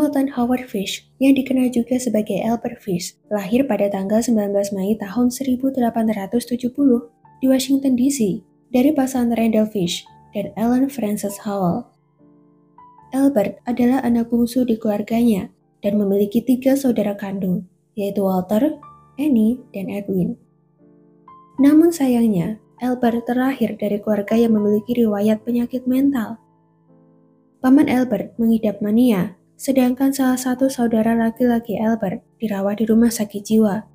Hamilton Howard Fish, yang dikenal juga sebagai Albert Fish, lahir pada tanggal 19 Mei tahun 1870 di Washington DC dari pasangan Randall Fish dan Ellen Frances Howell. Albert adalah anak bungsu di keluarganya dan memiliki 3 saudara kandung, yaitu Walter, Annie, dan Edwin. Namun sayangnya, Albert terlahir dari keluarga yang memiliki riwayat penyakit mental. Paman Albert mengidap mania, sedangkan salah satu saudara laki-laki Albert dirawat di rumah sakit jiwa.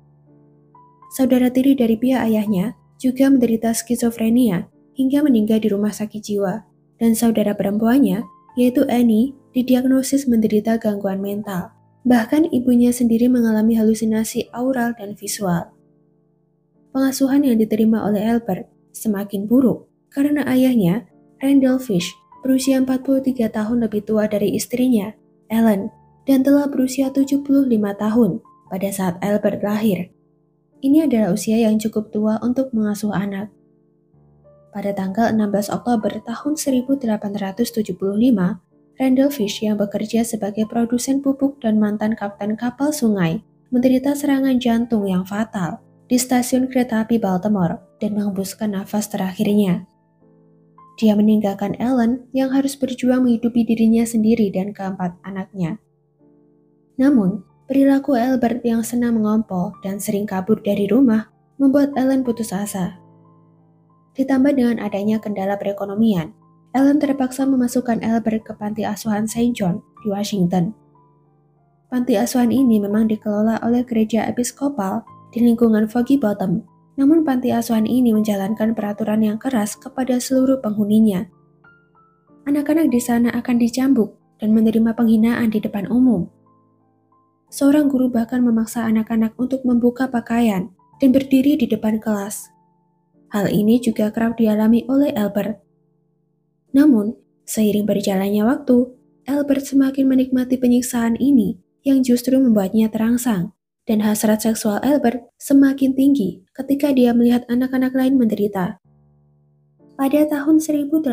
Saudara tiri dari pihak ayahnya juga menderita skizofrenia hingga meninggal di rumah sakit jiwa, dan saudara perempuannya, yaitu Annie, didiagnosis menderita gangguan mental. Bahkan ibunya sendiri mengalami halusinasi aural dan visual. Pengasuhan yang diterima oleh Albert semakin buruk karena ayahnya, Randall Fish, berusia 43 tahun lebih tua dari istrinya, Ellen, dan telah berusia 75 tahun pada saat Albert lahir. Ini adalah usia yang cukup tua untuk mengasuh anak. Pada tanggal 16 Oktober tahun 1875, Randall Fish yang bekerja sebagai produsen pupuk dan mantan kapten kapal sungai menderita serangan jantung yang fatal di stasiun kereta api Baltimore dan menghembuskan nafas terakhirnya. Dia meninggalkan Ellen yang harus berjuang menghidupi dirinya sendiri dan keempat anaknya. Namun, perilaku Albert yang senang mengompol dan sering kabur dari rumah membuat Ellen putus asa. Ditambah dengan adanya kendala perekonomian, Ellen terpaksa memasukkan Albert ke panti asuhan Saint John di Washington. Panti asuhan ini memang dikelola oleh gereja episkopal di lingkungan Foggy Bottom, namun panti asuhan ini menjalankan peraturan yang keras kepada seluruh penghuninya. Anak-anak di sana akan dicambuk dan menerima penghinaan di depan umum. Seorang guru bahkan memaksa anak-anak untuk membuka pakaian dan berdiri di depan kelas. Hal ini juga kerap dialami oleh Albert. Namun, seiring berjalannya waktu, Albert semakin menikmati penyiksaan ini yang justru membuatnya terangsang, dan hasrat seksual Albert semakin tinggi ketika dia melihat anak-anak lain menderita. Pada tahun 1880,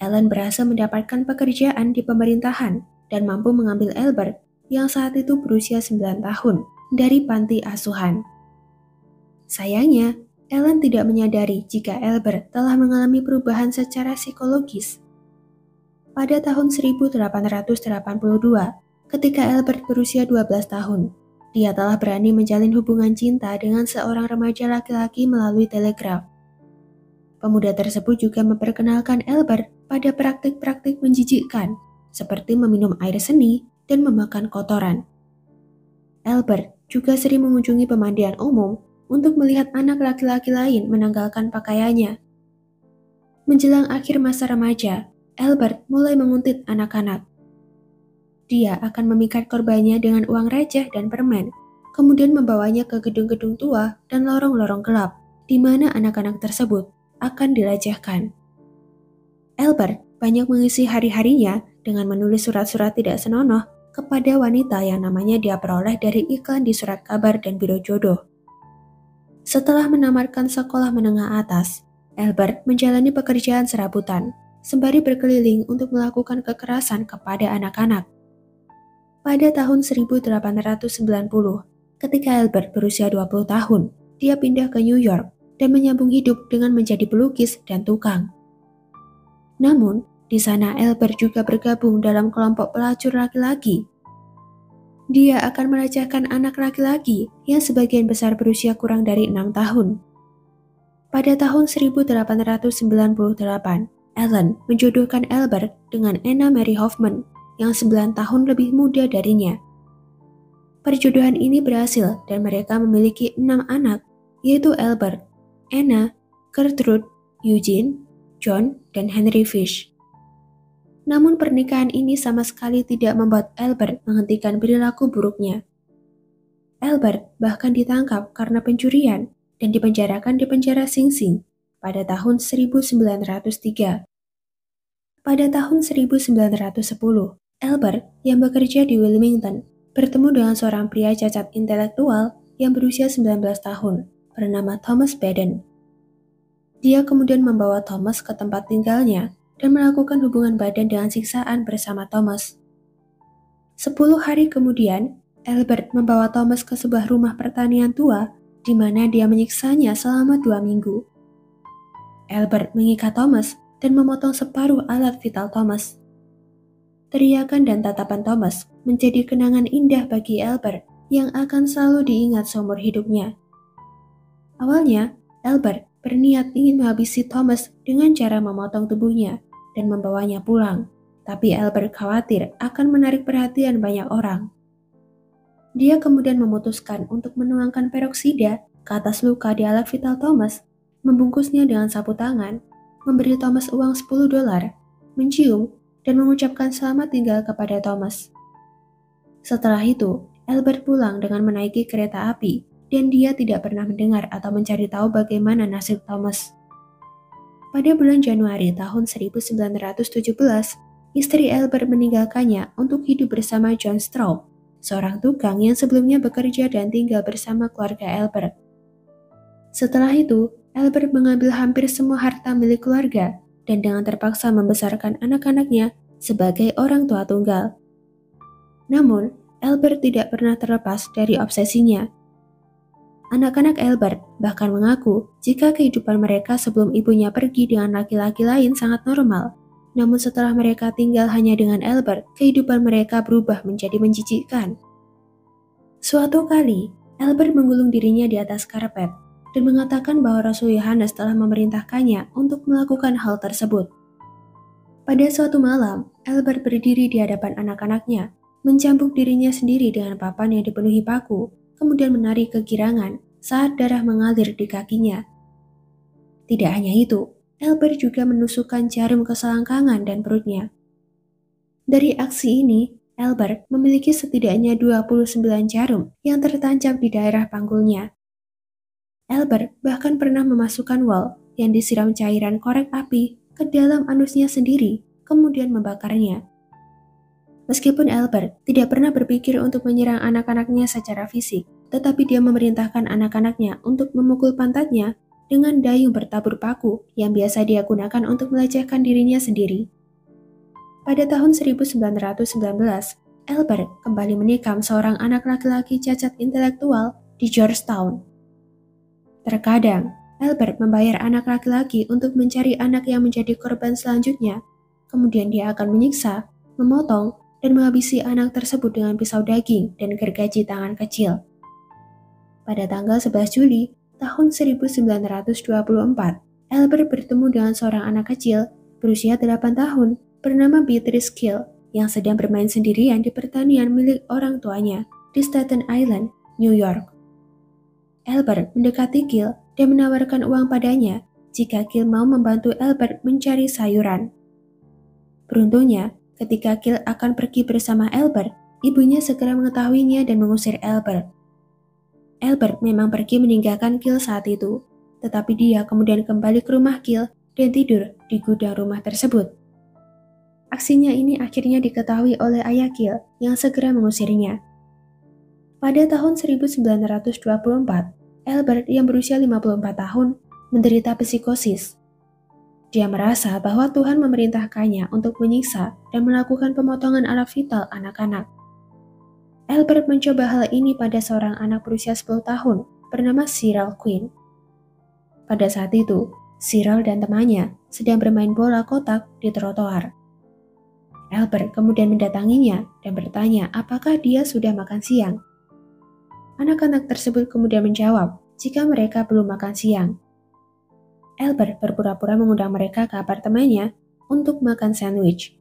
Ellen berhasil mendapatkan pekerjaan di pemerintahan dan mampu mengambil Albert yang saat itu berusia 9 tahun dari panti asuhan. Sayangnya, Ellen tidak menyadari jika Albert telah mengalami perubahan secara psikologis. Pada tahun 1882, ketika Albert berusia 12 tahun, dia telah berani menjalin hubungan cinta dengan seorang remaja laki-laki melalui telegraf. Pemuda tersebut juga memperkenalkan Albert pada praktik-praktik menjijikkan, seperti meminum air seni dan memakan kotoran. Albert juga sering mengunjungi pemandian umum untuk melihat anak laki-laki lain menanggalkan pakaiannya. Menjelang akhir masa remaja, Albert mulai menguntit anak-anak. Dia akan memikat korbannya dengan uang receh dan permen, kemudian membawanya ke gedung-gedung tua dan lorong-lorong gelap, di mana anak-anak tersebut akan dilecehkan. Albert banyak mengisi hari-harinya dengan menulis surat-surat tidak senonoh kepada wanita yang namanya dia peroleh dari iklan di surat kabar dan biro jodoh. Setelah menamatkan sekolah menengah atas, Albert menjalani pekerjaan serabutan, sembari berkeliling untuk melakukan kekerasan kepada anak-anak. Pada tahun 1890, ketika Albert berusia 20 tahun, dia pindah ke New York dan menyambung hidup dengan menjadi pelukis dan tukang. Namun, di sana Albert juga bergabung dalam kelompok pelacur laki-laki. Dia akan melecehkan anak laki-laki yang sebagian besar berusia kurang dari 6 tahun. Pada tahun 1898, Ellen menjodohkan Albert dengan Anna Mary Hoffman yang 9 tahun lebih muda darinya. Perjodohan ini berhasil dan mereka memiliki 6 anak, yaitu Albert, Anna, Gertrude, Eugene, John, dan Henry Fish. Namun pernikahan ini sama sekali tidak membuat Albert menghentikan perilaku buruknya. Albert bahkan ditangkap karena pencurian dan dipenjarakan di penjara Sing Sing pada tahun 1903. Pada tahun 1910, Albert yang bekerja di Wilmington bertemu dengan seorang pria cacat intelektual yang berusia 19 tahun bernama Thomas Baden. Dia kemudian membawa Thomas ke tempat tinggalnya dan melakukan hubungan badan dengan siksaan bersama Thomas. 10 hari kemudian, Albert membawa Thomas ke sebuah rumah pertanian tua di mana dia menyiksanya selama 2 minggu. Albert mengikat Thomas dan memotong separuh alat vital Thomas. Teriakan dan tatapan Thomas menjadi kenangan indah bagi Albert yang akan selalu diingat seumur hidupnya. Awalnya, Albert berniat ingin menghabisi Thomas dengan cara memotong tubuhnya dan membawanya pulang, tapi Albert khawatir akan menarik perhatian banyak orang. Dia kemudian memutuskan untuk menuangkan peroksida ke atas luka di alat vital Thomas, membungkusnya dengan sapu tangan, memberi Thomas uang $10, mencium, dan mengucapkan selamat tinggal kepada Thomas. Setelah itu, Albert pulang dengan menaiki kereta api dan dia tidak pernah mendengar atau mencari tahu bagaimana nasib Thomas. Pada bulan Januari tahun 1917, istri Albert meninggalkannya untuk hidup bersama John Straub, seorang tukang yang sebelumnya bekerja dan tinggal bersama keluarga Albert. Setelah itu, Albert mengambil hampir semua harta milik keluarga dan dengan terpaksa membesarkan anak-anaknya sebagai orang tua tunggal. Namun, Albert tidak pernah terlepas dari obsesinya. Anak-anak Albert bahkan mengaku jika kehidupan mereka sebelum ibunya pergi dengan laki-laki lain sangat normal. Namun setelah mereka tinggal hanya dengan Albert, kehidupan mereka berubah menjadi menjijikkan. Suatu kali, Albert menggulung dirinya di atas karpet dan mengatakan bahwa Rasul Yohanes telah memerintahkannya untuk melakukan hal tersebut. Pada suatu malam, Albert berdiri di hadapan anak-anaknya, mencambuk dirinya sendiri dengan papan yang dipenuhi paku, kemudian menarik kegirangan saat darah mengalir di kakinya. Tidak hanya itu, Albert juga menusukkan jarum ke selangkangan dan perutnya. Dari aksi ini, Albert memiliki setidaknya 29 jarum yang tertancap di daerah panggulnya. Albert bahkan pernah memasukkan wol yang disiram cairan korek api ke dalam anusnya sendiri, kemudian membakarnya. Meskipun Albert tidak pernah berpikir untuk menyerang anak-anaknya secara fisik, tetapi dia memerintahkan anak-anaknya untuk memukul pantatnya dengan dayung bertabur paku yang biasa dia gunakan untuk melecehkan dirinya sendiri. Pada tahun 1919, Albert kembali menikam seorang anak laki-laki cacat intelektual di Georgetown. Terkadang, Albert membayar anak laki-laki untuk mencari anak yang menjadi korban selanjutnya. Kemudian dia akan menyiksa, memotong, dan menghabisi anak tersebut dengan pisau daging dan gergaji tangan kecil. Pada tanggal 11 Juli tahun 1924, Albert bertemu dengan seorang anak kecil berusia 8 tahun bernama Beatrice Kill yang sedang bermain sendirian di pertanian milik orang tuanya di Staten Island, New York. Albert mendekati Kill dan menawarkan uang padanya jika Kill mau membantu Albert mencari sayuran. Beruntungnya, ketika Kill akan pergi bersama Albert, ibunya segera mengetahuinya dan mengusir Albert. Albert memang pergi meninggalkan Kill saat itu, tetapi dia kemudian kembali ke rumah Kill dan tidur di gudang rumah tersebut. Aksinya ini akhirnya diketahui oleh ayah Kill yang segera mengusirnya. Pada tahun 1924, Albert yang berusia 54 tahun menderita psikosis. Dia merasa bahwa Tuhan memerintahkannya untuk menyiksa dan melakukan pemotongan alat vital anak-anak. Albert mencoba hal ini pada seorang anak berusia 10 tahun bernama Cyril Quinn. Pada saat itu, Cyril dan temannya sedang bermain bola kotak di trotoar. Albert kemudian mendatanginya dan bertanya apakah dia sudah makan siang. Anak-anak tersebut kemudian menjawab jika mereka belum makan siang. Albert berpura-pura mengundang mereka ke apartemennya untuk makan sandwich.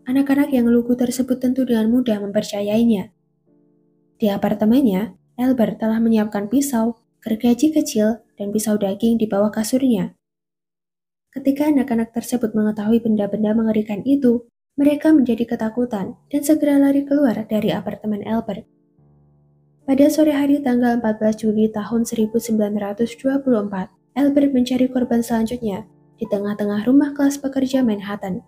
Anak-anak yang lugu tersebut tentu dengan mudah mempercayainya. Di apartemennya, Albert telah menyiapkan pisau, gergaji kecil, dan pisau daging di bawah kasurnya. Ketika anak-anak tersebut mengetahui benda-benda mengerikan itu, mereka menjadi ketakutan dan segera lari keluar dari apartemen Albert. Pada sore hari tanggal 14 Juli tahun 1924, Albert mencari korban selanjutnya di tengah-tengah rumah kelas pekerja Manhattan.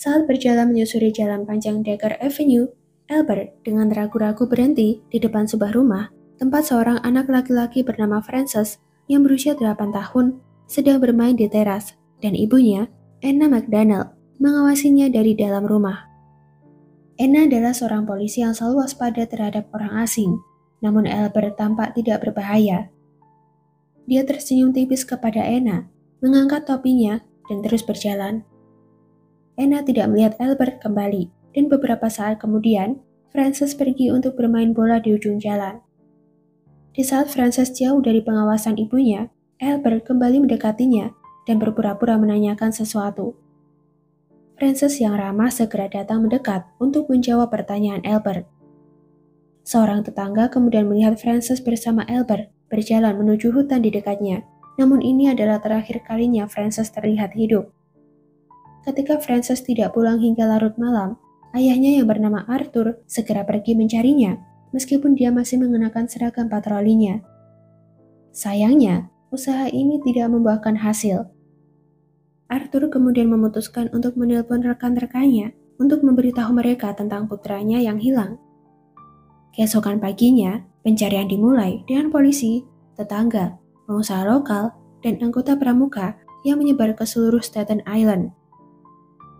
Saat berjalan menyusuri jalan panjang Decker Avenue, Albert dengan ragu-ragu berhenti di depan sebuah rumah tempat seorang anak laki-laki bernama Frances yang berusia 8 tahun sedang bermain di teras dan ibunya, Anna McDonald, mengawasinya dari dalam rumah. Anna adalah seorang polisi yang selalu waspada terhadap orang asing, namun Albert tampak tidak berbahaya. Dia tersenyum tipis kepada Anna, mengangkat topinya, dan terus berjalan. Anna tidak melihat Albert kembali, dan beberapa saat kemudian, Frances pergi untuk bermain bola di ujung jalan. Di saat Frances jauh dari pengawasan ibunya, Albert kembali mendekatinya dan berpura-pura menanyakan sesuatu. Frances yang ramah segera datang mendekat untuk menjawab pertanyaan Albert. Seorang tetangga kemudian melihat Frances bersama Albert berjalan menuju hutan di dekatnya, namun ini adalah terakhir kalinya Frances terlihat hidup. Ketika Frances tidak pulang hingga larut malam, ayahnya yang bernama Arthur segera pergi mencarinya, meskipun dia masih mengenakan seragam patrolinya. Sayangnya, usaha ini tidak membuahkan hasil. Arthur kemudian memutuskan untuk menelpon rekan-rekannya untuk memberitahu mereka tentang putranya yang hilang. Keesokan paginya, pencarian dimulai dengan polisi, tetangga, pengusaha lokal, dan anggota pramuka yang menyebar ke seluruh Staten Island.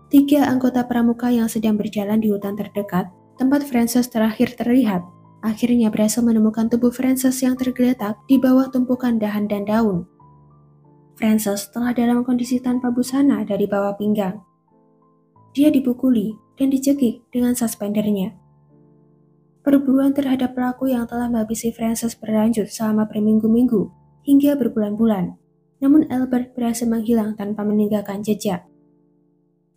3 anggota pramuka yang sedang berjalan di hutan terdekat, tempat Frances terakhir terlihat, akhirnya berhasil menemukan tubuh Frances yang tergeletak di bawah tumpukan dahan dan daun. Frances telah dalam kondisi tanpa busana dari bawah pinggang. Dia dipukuli dan dicekik dengan suspendernya. Perburuan terhadap pelaku yang telah menghabisi Frances berlanjut selama berminggu-minggu hingga berbulan-bulan, namun Albert berhasil menghilang tanpa meninggalkan jejak.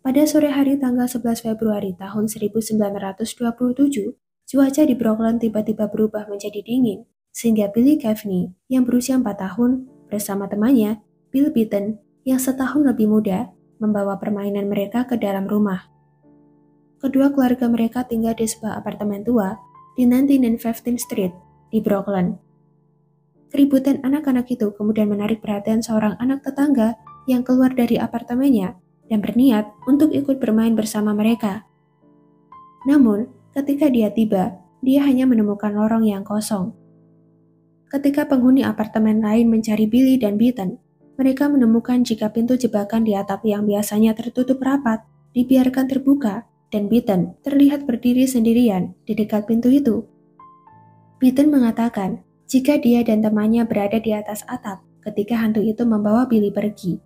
Pada sore hari tanggal 11 Februari tahun 1927, cuaca di Brooklyn tiba-tiba berubah menjadi dingin, sehingga Billy Gaffney yang berusia 4 tahun bersama temannya, Bill Beaton, yang setahun lebih muda, membawa permainan mereka ke dalam rumah. Kedua keluarga mereka tinggal di sebuah apartemen tua di 19 and 15th Street di Brooklyn. Keributan anak-anak itu kemudian menarik perhatian seorang anak tetangga yang keluar dari apartemennya dan berniat untuk ikut bermain bersama mereka. Namun, ketika dia tiba, dia hanya menemukan lorong yang kosong. Ketika penghuni apartemen lain mencari Billy dan Beaton, mereka menemukan jika pintu jebakan di atap yang biasanya tertutup rapat dibiarkan terbuka dan Beaton terlihat berdiri sendirian di dekat pintu itu. Beaton mengatakan jika dia dan temannya berada di atas atap ketika hantu itu membawa Billy pergi.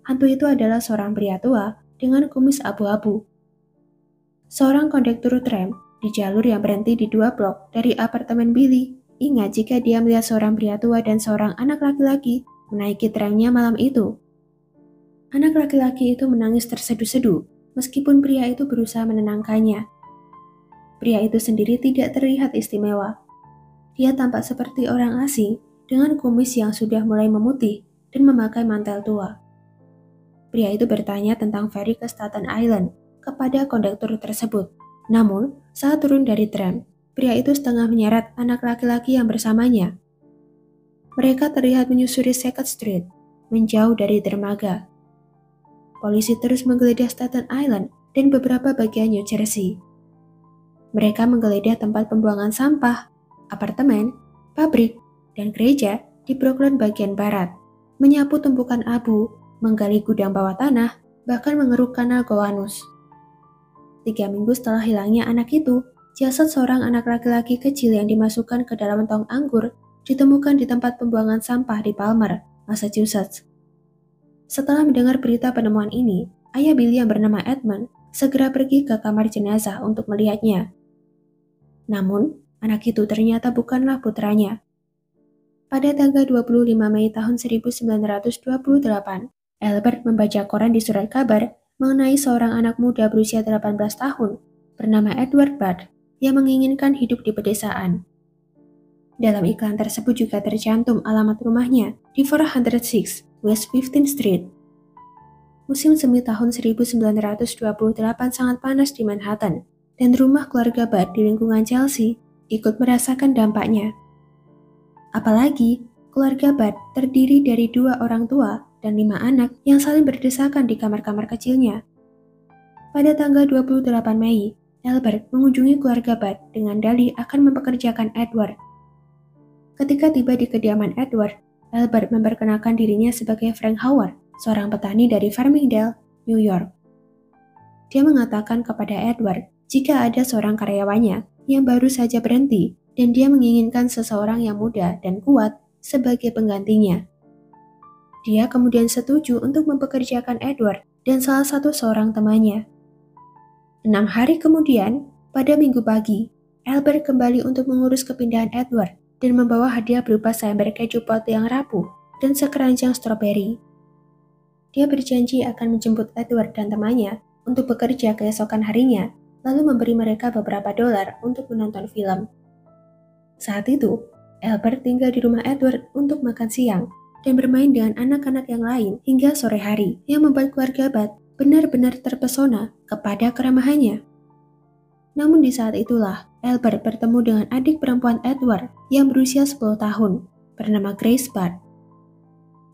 Hantu itu adalah seorang pria tua dengan kumis abu-abu. Seorang kondektur tram di jalur yang berhenti di 2 blok dari apartemen Billy ingat jika dia melihat seorang pria tua dan seorang anak laki-laki menaiki tramnya malam itu. Anak laki-laki itu menangis terseduh-seduh, meskipun pria itu berusaha menenangkannya. Pria itu sendiri tidak terlihat istimewa. Dia tampak seperti orang asing dengan kumis yang sudah mulai memutih dan memakai mantel tua. Pria itu bertanya tentang ferry ke Staten Island kepada kondektur tersebut. Namun, saat turun dari tram, pria itu setengah menyeret anak laki-laki yang bersamanya. Mereka terlihat menyusuri Second Street, menjauh dari dermaga. Polisi terus menggeledah Staten Island dan beberapa bagian New Jersey. Mereka menggeledah tempat pembuangan sampah, apartemen, pabrik, dan gereja di Brooklyn bagian barat, menyapu tumpukan abu, menggali gudang bawah tanah, bahkan mengeruk kanal Gowanus. 3 minggu setelah hilangnya anak itu, jasad seorang anak laki-laki kecil yang dimasukkan ke dalam tong anggur ditemukan di tempat pembuangan sampah di Palmer, Massachusetts. Setelah mendengar berita penemuan ini, ayah Billy yang bernama Edmund segera pergi ke kamar jenazah untuk melihatnya. Namun, anak itu ternyata bukanlah putranya. Pada tanggal 25 Mei tahun 1928, Albert membaca koran di surat kabar mengenai seorang anak muda berusia 18 tahun bernama Edward Budd yang menginginkan hidup di pedesaan. Dalam iklan tersebut juga tercantum alamat rumahnya di 406 West 15th Street. Musim semi tahun 1928 sangat panas di Manhattan, dan rumah keluarga Budd di lingkungan Chelsea ikut merasakan dampaknya. Apalagi, keluarga Budd terdiri dari 2 orang tua dan 5 anak yang saling berdesakan di kamar-kamar kecilnya. Pada tanggal 28 Mei, Albert mengunjungi keluarga Budd dengan dalih akan mempekerjakan Edward. Ketika tiba di kediaman Edward, Albert memperkenalkan dirinya sebagai Frank Howard, seorang petani dari Farmingdale, New York. Dia mengatakan kepada Edward jika ada seorang karyawannya yang baru saja berhenti dan dia menginginkan seseorang yang muda dan kuat sebagai penggantinya. Dia kemudian setuju untuk mempekerjakan Edward dan salah satu seorang temannya. 6 hari kemudian, pada Minggu pagi, Albert kembali untuk mengurus kepindahan Edward dan membawa hadiah berupa seember keju pot yang rapuh dan sekeranjang stroberi. Dia berjanji akan menjemput Edward dan temannya untuk bekerja keesokan harinya, lalu memberi mereka beberapa dolar untuk menonton film. Saat itu, Albert tinggal di rumah Edward untuk makan siang dan bermain dengan anak-anak yang lain hingga sore hari, yang membuat keluarga Bat benar-benar terpesona kepada keramahannya. Namun di saat itulah, Albert bertemu dengan adik perempuan Edward yang berusia 10 tahun, bernama Grace Bat.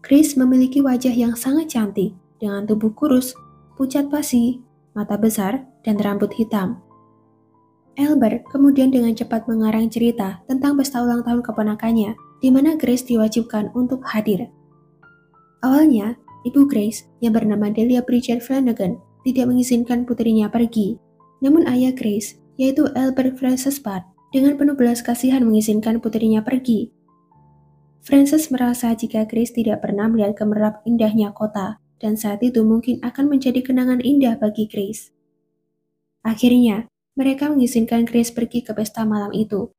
Grace memiliki wajah yang sangat cantik, dengan tubuh kurus, pucat pasi, mata besar, dan rambut hitam. Albert kemudian dengan cepat mengarang cerita tentang pesta ulang tahun keponakannya, di mana Grace diwajibkan untuk hadir. Awalnya, ibu Grace, yang bernama Delia Bridget Flanagan, tidak mengizinkan putrinya pergi. Namun ayah Grace, yaitu Albert Francis Bat, dengan penuh belas kasihan mengizinkan putrinya pergi. Francis merasa jika Grace tidak pernah melihat gemerlap indahnya kota, dan saat itu mungkin akan menjadi kenangan indah bagi Grace. Akhirnya, mereka mengizinkan Grace pergi ke pesta malam itu.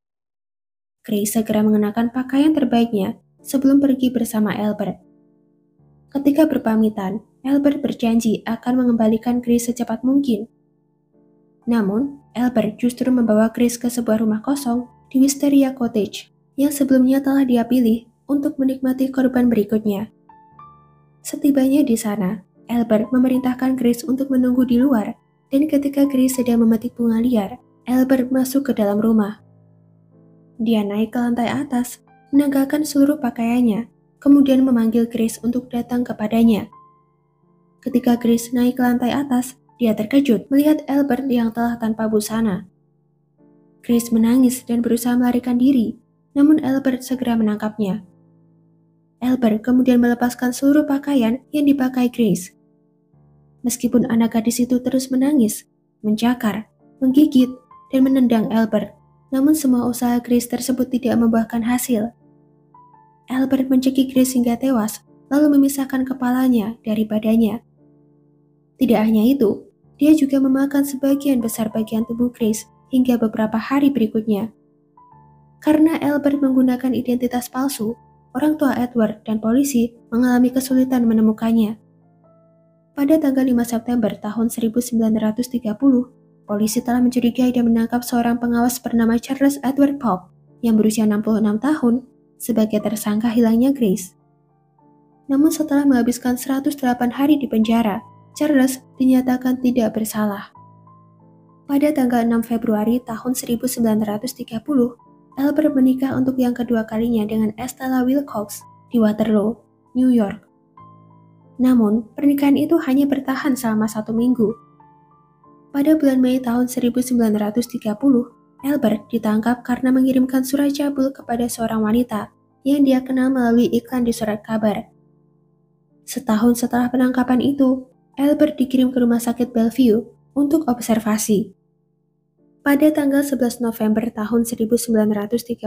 Grace segera mengenakan pakaian terbaiknya sebelum pergi bersama Albert. Ketika berpamitan, Albert berjanji akan mengembalikan Grace secepat mungkin. Namun, Albert justru membawa Grace ke sebuah rumah kosong di Wisteria Cottage yang sebelumnya telah dia pilih untuk menikmati korban berikutnya. Setibanya di sana, Albert memerintahkan Grace untuk menunggu di luar, dan ketika Grace sedang memetik bunga liar, Albert masuk ke dalam rumah. Dia naik ke lantai atas, menanggalkan seluruh pakaiannya, kemudian memanggil Grace untuk datang kepadanya. Ketika Grace naik ke lantai atas, dia terkejut melihat Albert yang telah tanpa busana. Grace menangis dan berusaha melarikan diri, namun Albert segera menangkapnya. Albert kemudian melepaskan seluruh pakaian yang dipakai Grace. Meskipun anak gadis itu terus menangis, mencakar, menggigit, dan menendang Albert, namun semua usaha Grace tersebut tidak membuahkan hasil. Albert mencekik Grace hingga tewas, lalu memisahkan kepalanya dari badannya. Tidak hanya itu, dia juga memakan sebagian besar bagian tubuh Grace hingga beberapa hari berikutnya. Karena Albert menggunakan identitas palsu, orang tua Edward dan polisi mengalami kesulitan menemukannya. Pada tanggal 5 September tahun 1930, polisi telah mencurigai dan menangkap seorang pengawas bernama Charles Edward Pope yang berusia 66 tahun sebagai tersangka hilangnya Grace. Namun setelah menghabiskan 108 hari di penjara, Charles dinyatakan tidak bersalah. Pada tanggal 6 Februari tahun 1930, Albert menikah untuk yang kedua kalinya dengan Estella Wilcox di Waterloo, New York. Namun, pernikahan itu hanya bertahan selama 1 minggu. Pada bulan Mei tahun 1930, Albert ditangkap karena mengirimkan surat cabul kepada seorang wanita yang dia kenal melalui iklan di surat kabar. Setahun setelah penangkapan itu, Albert dikirim ke rumah sakit Bellevue untuk observasi. Pada tanggal 11 November tahun 1934,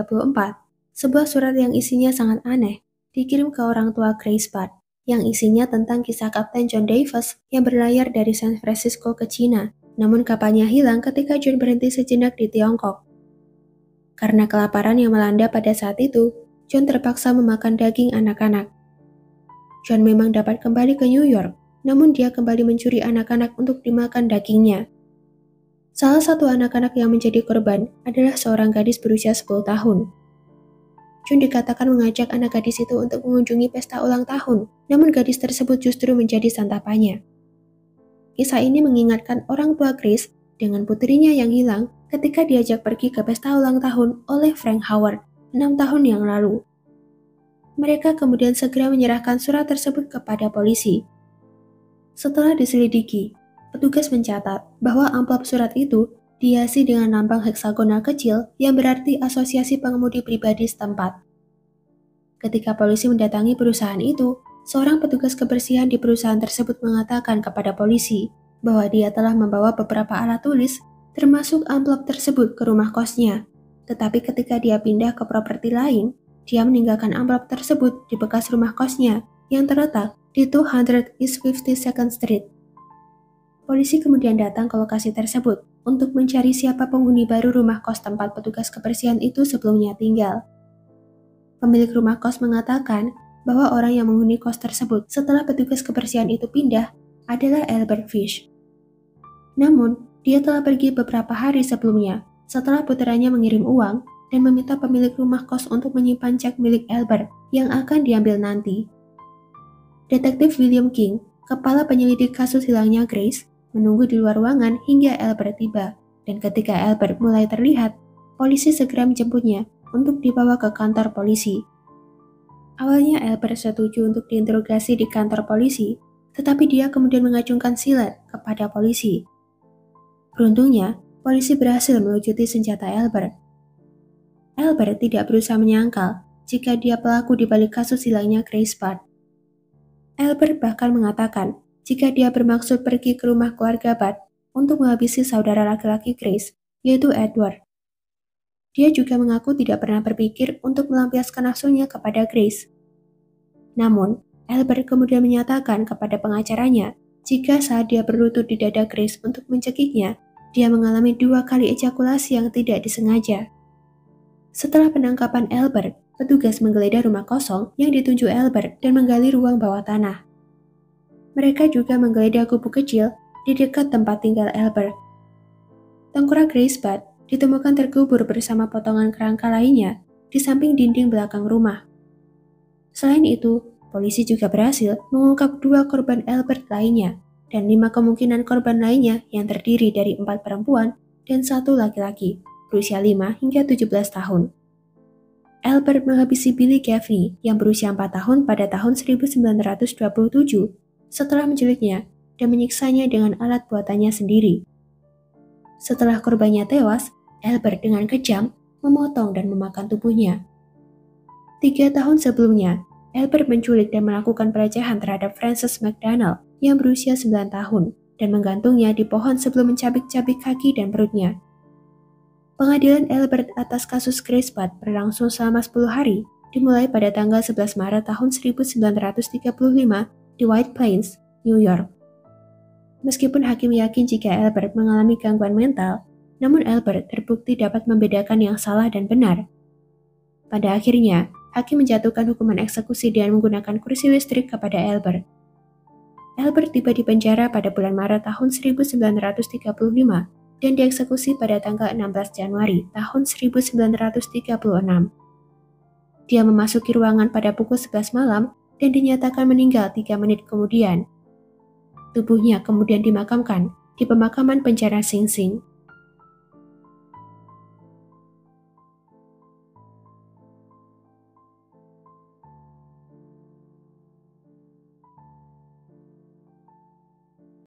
sebuah surat yang isinya sangat aneh dikirim ke orang tua Grace Bat, yang isinya tentang kisah Kapten John Davis yang berlayar dari San Francisco ke Cina, namun kapalnya hilang ketika John berhenti sejenak di Tiongkok. Karena kelaparan yang melanda pada saat itu, John terpaksa memakan daging anak-anak. John memang dapat kembali ke New York, namun dia kembali mencuri anak-anak untuk dimakan dagingnya. Salah satu anak-anak yang menjadi korban adalah seorang gadis berusia 10 tahun. John dikatakan mengajak anak gadis itu untuk mengunjungi pesta ulang tahun, namun gadis tersebut justru menjadi santapannya. Kisah ini mengingatkan orang tua Grace dengan putrinya yang hilang ketika diajak pergi ke pesta ulang tahun oleh Frank Howard 6 tahun yang lalu. Mereka kemudian segera menyerahkan surat tersebut kepada polisi. Setelah diselidiki, petugas mencatat bahwa amplop surat itu dihiasi dengan lambang heksagonal kecil yang berarti asosiasi pengemudi pribadi setempat. Ketika polisi mendatangi perusahaan itu, seorang petugas kebersihan di perusahaan tersebut mengatakan kepada polisi bahwa dia telah membawa beberapa alat tulis termasuk amplop tersebut ke rumah kosnya. Tetapi ketika dia pindah ke properti lain, dia meninggalkan amplop tersebut di bekas rumah kosnya yang terletak di 200 East 52nd Street. Polisi kemudian datang ke lokasi tersebut untuk mencari siapa penghuni baru rumah kos tempat petugas kebersihan itu sebelumnya tinggal. Pemilik rumah kos mengatakan bahwa orang yang menghuni kos tersebut setelah petugas kebersihan itu pindah adalah Albert Fish. Namun, dia telah pergi beberapa hari sebelumnya setelah putranya mengirim uang dan meminta pemilik rumah kos untuk menyimpan cek milik Albert yang akan diambil nanti. Detektif William King, kepala penyelidik kasus hilangnya Grace, menunggu di luar ruangan hingga Albert tiba, dan ketika Albert mulai terlihat, polisi segera menjemputnya untuk dibawa ke kantor polisi. Awalnya Albert setuju untuk diinterogasi di kantor polisi, tetapi dia kemudian mengacungkan silet kepada polisi. Beruntungnya, polisi berhasil melucuti senjata Albert. Albert tidak berusaha menyangkal jika dia pelaku di balik kasus hilangnya Grace Budd. Albert bahkan mengatakan jika dia bermaksud pergi ke rumah keluarga Budd untuk menghabisi saudara laki-laki Grace, yaitu Edward. Dia juga mengaku tidak pernah berpikir untuk melampiaskan nafsunya kepada Grace. Namun, Albert kemudian menyatakan kepada pengacaranya jika saat dia berlutut di dada Grace untuk mencekiknya, dia mengalami 2 kali ejakulasi yang tidak disengaja. Setelah penangkapan Albert, petugas menggeledah rumah kosong yang ditunjuk Albert dan menggali ruang bawah tanah. Mereka juga menggeledah gubuk kecil di dekat tempat tinggal Albert. Tengkorak Grace Budd ditemukan terkubur bersama potongan kerangka lainnya di samping dinding belakang rumah. Selain itu, polisi juga berhasil mengungkap 2 korban Albert lainnya dan 5 kemungkinan korban lainnya yang terdiri dari 4 perempuan dan 1 laki-laki berusia 5 hingga 17 tahun. Albert menghabisi Billy Gaffney yang berusia 4 tahun pada tahun 1927 setelah menculiknya dan menyiksanya dengan alat buatannya sendiri. Setelah korbannya tewas, Albert dengan kejam memotong dan memakan tubuhnya. 3 tahun sebelumnya, Albert menculik dan melakukan pelecehan terhadap Frances McDonald yang berusia 9 tahun dan menggantungnya di pohon sebelum mencabik-cabik kaki dan perutnya. Pengadilan Albert atas kasus Grace Budd berlangsung selama 10 hari, dimulai pada tanggal 11 Maret tahun 1935 di White Plains, New York. Meskipun hakim yakin jika Albert mengalami gangguan mental, namun Albert terbukti dapat membedakan yang salah dan benar. Pada akhirnya, hakim menjatuhkan hukuman eksekusi dengan menggunakan kursi listrik kepada Albert. Albert tiba di penjara pada bulan Maret tahun 1935 dan dieksekusi pada tanggal 16 Januari tahun 1936. Dia memasuki ruangan pada pukul 11 malam dan dinyatakan meninggal 3 menit kemudian. Tubuhnya kemudian dimakamkan di pemakaman penjara Sing Sing.